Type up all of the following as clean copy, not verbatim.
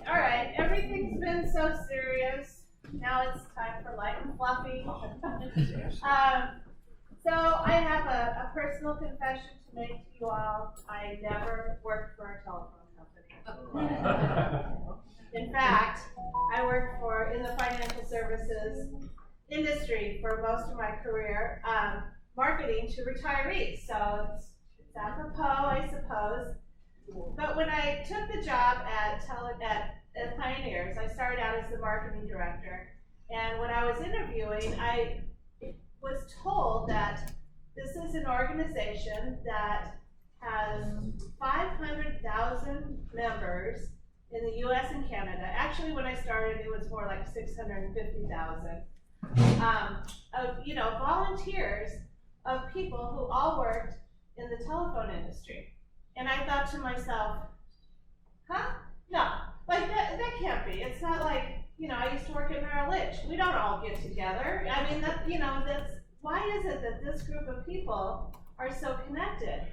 All right, everything's been so serious. Now it's time for light and fluffy. So I have a personal confession to make to you all. I never worked for a telephone company. In fact, I worked in the financial services industry for most of my career, marketing to retirees. So it's apropos, I suppose. But when I took the job at Pioneers, I started out as the marketing director. And when I was interviewing, I was told that this is an organization that has 500,000 members in the US and Canada. Actually, when I started, it was more like 650,000. Of volunteers, of people who all worked in the telephone industry. And I thought to myself, no, like that can't be. It's not like, I used to work at Merrill Lynch. We don't all get together. I mean, why is it that this group of people are so connected?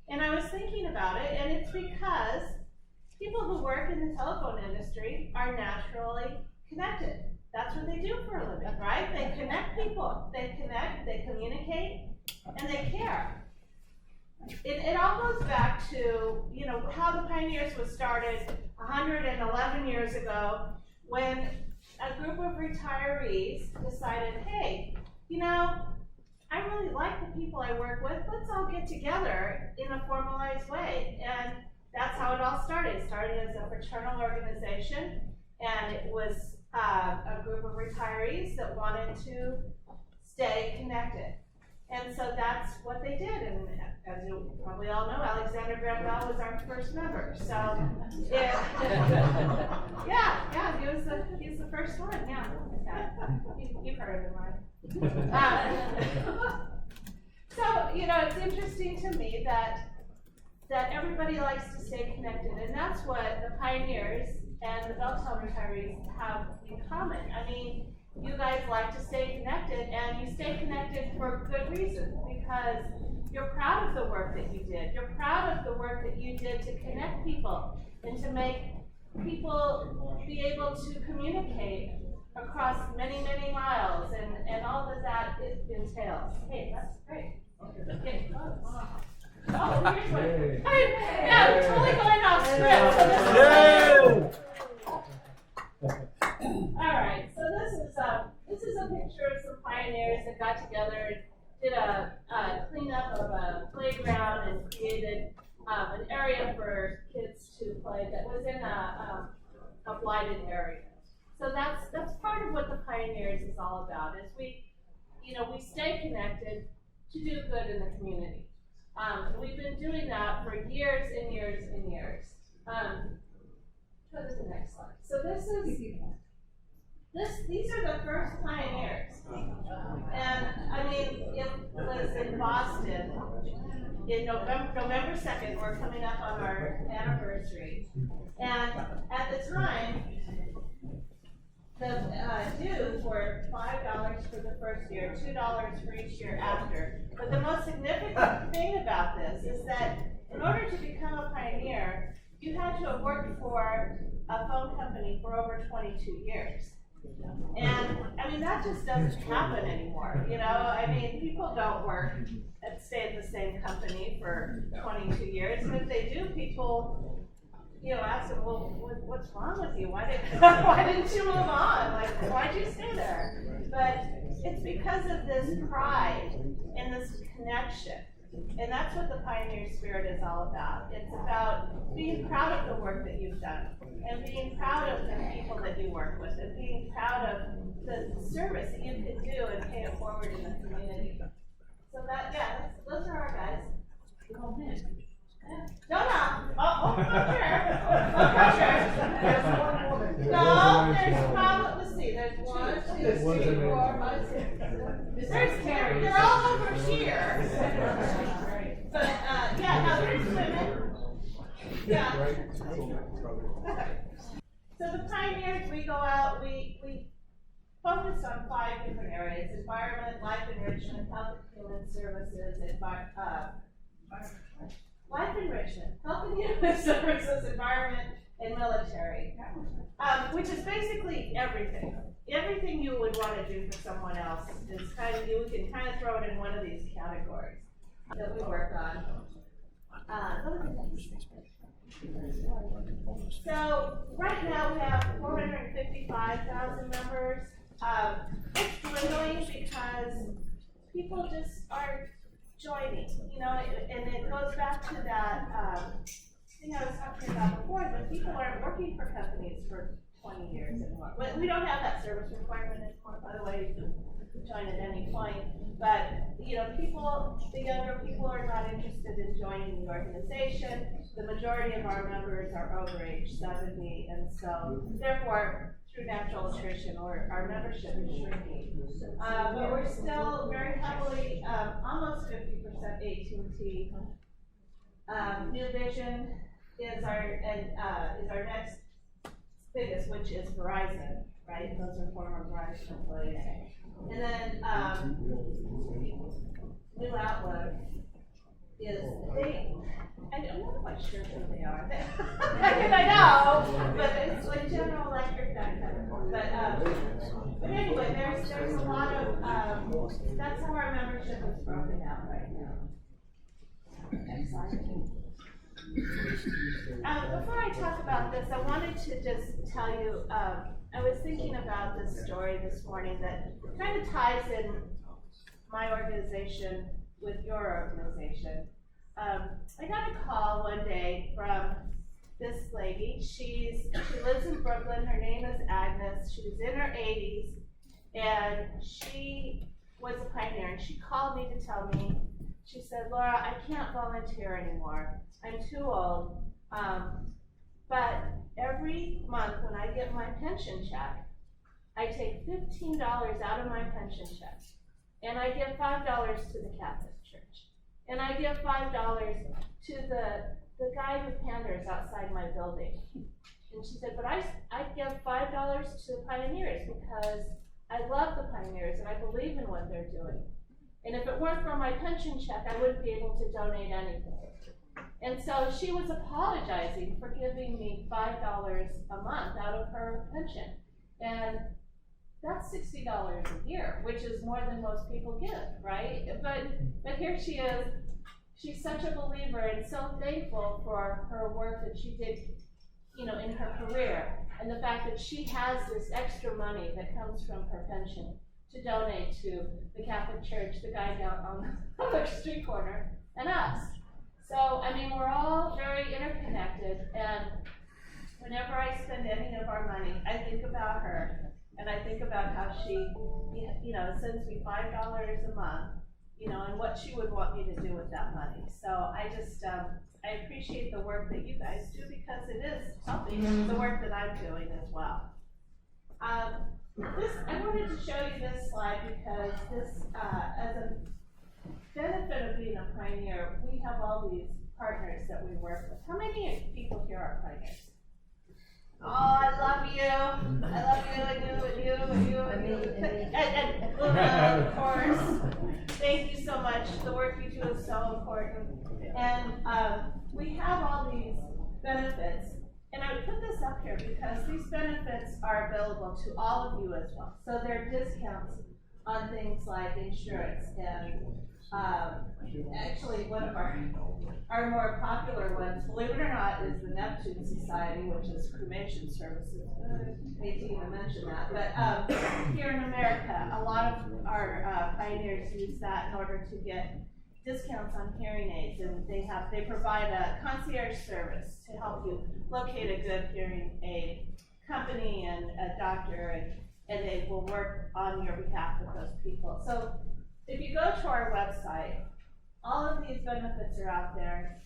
And I was thinking about it, and it's because people who work in the telephone industry are naturally connected. That's what they do for a living, right? They connect people. They connect, they communicate, and they care. It all goes back to, how the Pioneers was started 111 years ago when a group of retirees decided, hey, I really like the people I work with. Let's all get together in a formalized way. And that's how it all started. It started as a fraternal organization, and it was a group of retirees that wanted to stay connected. And so that's what they did. And as you probably all know, Alexander Graham Bell was our first member. So, he was the first one. Yeah, you've heard of him, right? So, it's interesting to me that everybody likes to stay connected, and that's what the Pioneers and the BellTel Retirees have in common. I mean, you guys like to stay connected, and you stay connected for good reason, because you're proud of the work that you did. You're proud of the work that you did to connect people and to make people be able to communicate across many, many miles, and all that it entails. Hey, that's great. Okay, close. Oh, here's one. Yeah, we're totally going off script. All right, so this is a picture of some pioneers that got together and did a cleanup of a playground and created an area for kids to play that was in a blighted area. So that's part of what the Pioneers is all about. Is we stay connected to do good in the community. We've been doing that for years and years and years. Go to the next slide. So these are the first Pioneers, and I mean, it was in Boston in November 2nd. We're coming up on our anniversary, and at the time, the dues were $5 for the first year, $2 for each year after. But the most significant thing about this is that in order to become a Pioneer, you had to have worked for a phone company for over 22 years. And I mean, that just doesn't happen anymore. I mean, people don't stay at the same company for 22 years. And if they do, people, ask them, well, what's wrong with you? Why didn't you move on? Like, why'd you stay there? But it's because of this pride and this connection. And that's what the Pioneer spirit is all about. It's about being proud of the work that you've done, and being proud of the people that you work with, and being proud of the service that you could do and pay it forward in the community. So those are our guys. No. Oh, not sure. There's one woman. No, there's probably, let's see, there's 1, 2, 3, 4, 5, 6. There's Carrie. They're all over here. But, now there's women. Yeah. So the Pioneers, we go out, we focus on 5 different areas: environment, life enrichment, health and human services, life enrichment, health and human services, environment, and military. which is basically everything. Everything you would want to do for someone else is kind of, you can kind of throw it in one of these categories that we work on. So right now we have 455,000 members. It's dwindling because people just aren't joining, you know, and it goes back to that thing I was talking about before, that people aren't working for companies for 20 years anymore. But we don't have that service requirement anymore, by the way, you can join at any point. But, you know, people, the younger people are not interested in joining the organization. The majority of our members are over age 70, and so, therefore, through natural attrition, or our membership is shrinking. But we're still very heavily, almost 50% AT&T. New Vision is our next biggest, which is Verizon, right? Those are former Verizon employees. And then New Outlook is I'm not quite sure who they are. I know, but it's like General Electric, that kind of. But anyway, there's a lot of that's how our membership is broken out right now. Next slide. Before I talk about this, I wanted to just tell you, I was thinking about this story this morning that kind of ties in my organization with your organization. I got a call one day from this lady. She lives in Brooklyn. Her name is Agnes. She was in her 80s, and she was a pioneer. And she called me to tell me, she said, Laura, I can't volunteer anymore. I'm too old. But every month when I get my pension check, I take $15 out of my pension check, and I give $5 to the Catholic Church, and I give $5 to the guy who panders outside my building. And she said, but I give $5 to the pioneers because I love the pioneers and I believe in what they're doing. And if it weren't for my pension check, I wouldn't be able to donate anything. And so she was apologizing for giving me $5 a month out of her pension. And that's $60 a year, which is more than most people give, right? But here she is. She's such a believer and so thankful for her work that she did, you know, in her career, and the fact that she has this extra money that comes from her pension to donate to the Catholic Church, the guy down on the street corner, and us. So, I mean, we're all very interconnected, and whenever I spend any of our money, I think about her, and I think about how she, you know, sends me $5 a month, you know, and what she would want me to do with that money. So I just, I appreciate the work that you guys do, because it is helping the work that I'm doing as well. I wanted to show you this slide because this, as a benefit of being a pioneer, we have all these partners that we work with. How many people here are pioneers? Oh, I love you. I love you and you and you and you and you. And of course, thank you so much. The work you do is so important. And we have all these benefits. And I put this up here because these benefits are available to all of you as well. So there are discounts on things like insurance, and actually one of our more popular ones, believe it or not, is the Neptune Society, which is cremation services. I hate to even mention that, but here in America, a lot of our pioneers use that in order to get discounts on hearing aids, and they provide a concierge service to help you locate a good hearing aid company and a doctor, and they will work on your behalf with those people. So if you go to our website, all of these benefits are out there.